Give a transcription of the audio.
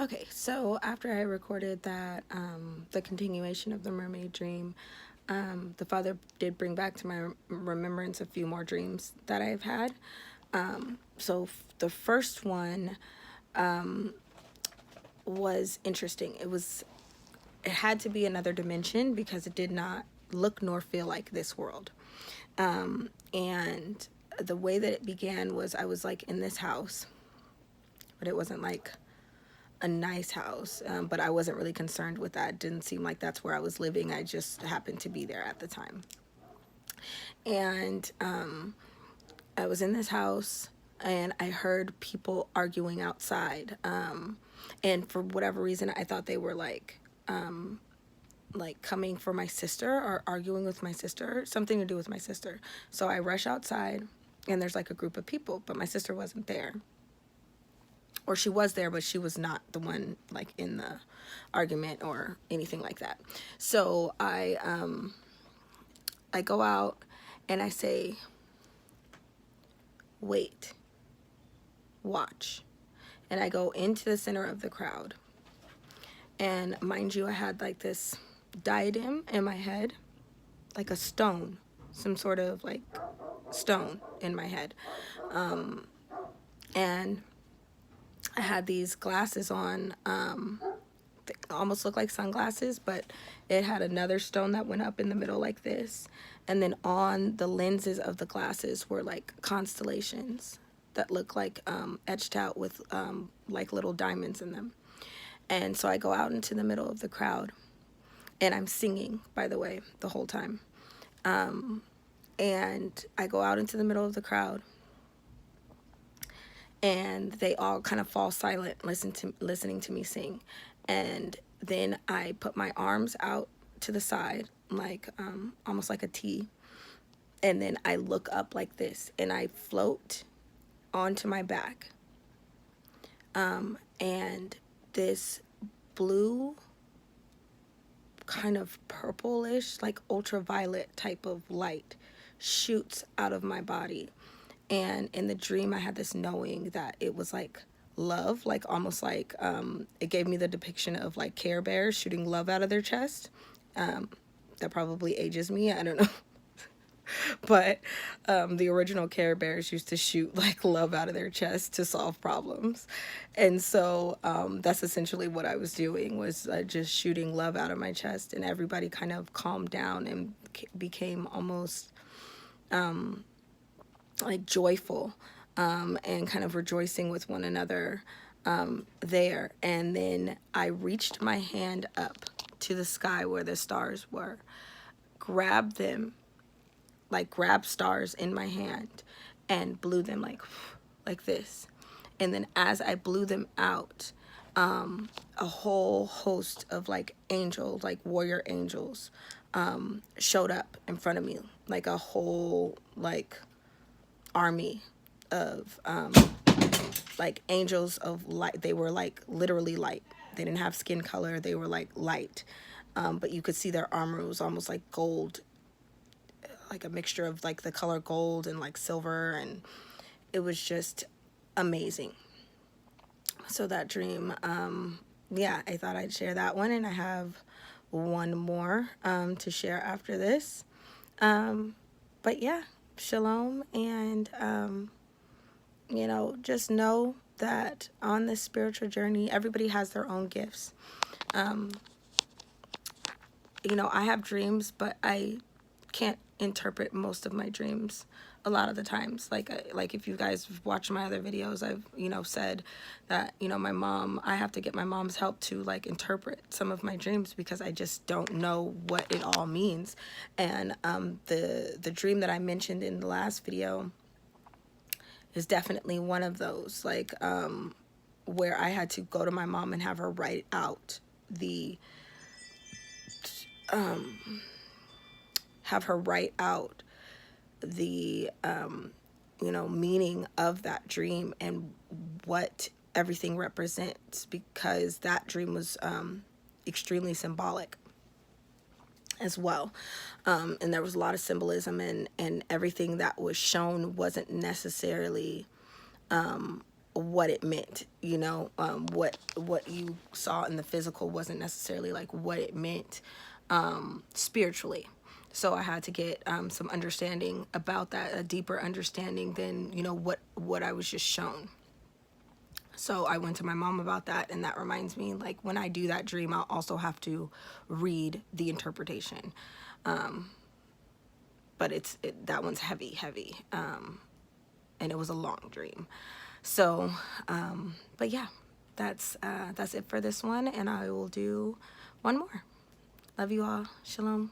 Okay, so after I recorded that, the continuation of the mermaid dream, the Father did bring back to my remembrance a few more dreams that I've had. The first one was interesting. It had to be another dimension because it did not look nor feel like this world. And the way that it began was I was like in this house, but it wasn't like a nice house, but I wasn't really concerned with that. It didn't seem like that's where I was living. I just happened to be there at the time. And I was in this house and I heard people arguing outside. And for whatever reason, I thought they were like coming for my sister or arguing with my sister, something to do with my sister. So I rush outside and there's like a group of people, but my sister wasn't there. Or she was there, but she was not the one like in the argument or anything like that. So I go out and I say, wait, watch. And I go into the center of the crowd. And mind you, I had like this diadem in my head, like a stone, some sort of like stone in my head. And I had these glasses on, they almost looked like sunglasses, but it had another stone that went up in the middle like this. And then on the lenses of the glasses were like constellations that look like etched out with like little diamonds in them. And so I go out into the middle of the crowd and I'm singing, by the way, the whole time. And I go out into the middle of the crowd and they all kind of fall silent listening to me sing. And then I put my arms out to the side like almost like a T, and then I look up like this and I float onto my back, and this blue kind of purplish like ultraviolet type of light shoots out of my body. And in the dream I had this knowing that it was like love, like almost like it gave me the depiction of like Care Bears shooting love out of their chest. That probably ages me, I don't know. But the original Care Bears used to shoot like love out of their chest to solve problems. And so that's essentially what I was doing, was just shooting love out of my chest, and everybody kind of calmed down and became almost like joyful, and kind of rejoicing with one another there. And then I reached my hand up to the sky where the stars were, grabbed them, like grabbed stars in my hand and blew them like this. And then as I blew them out, a whole host of like angels, like warrior angels, showed up in front of me, like a whole like army of like angels of light. They were like literally light. They didn't have skin color. They were like light, but you could see their armor was almost like gold, like a mixture of like the color gold and like silver, and it was just amazing. So that dream, yeah, I thought I'd share that one, and I have one more to share after this. But yeah, shalom, and just know that on this spiritual journey, everybody has their own gifts. I have dreams, but I can't interpret most of my dreams a lot of the times. Like if you guys watch my other videos, I've said that my mom, I have to get my mom's help to like interpret some of my dreams because I just don't know what it all means. And the dream that I mentioned in the last video is definitely one of those, like where I had to go to my mom and have her write out the meaning of that dream and what everything represents, because that dream was extremely symbolic as well. And there was a lot of symbolism, and everything that was shown wasn't necessarily what it meant, you know, what you saw in the physical wasn't necessarily like what it meant spiritually. So I had to get some understanding about that, a deeper understanding than, you know, what I was just shown. So I went to my mom about that, and that reminds me, like, when I do that dream, I'll also have to read the interpretation. But that one's heavy, and it was a long dream. So, but yeah, that's it for this one, and I will do one more. Love you all. Shalom.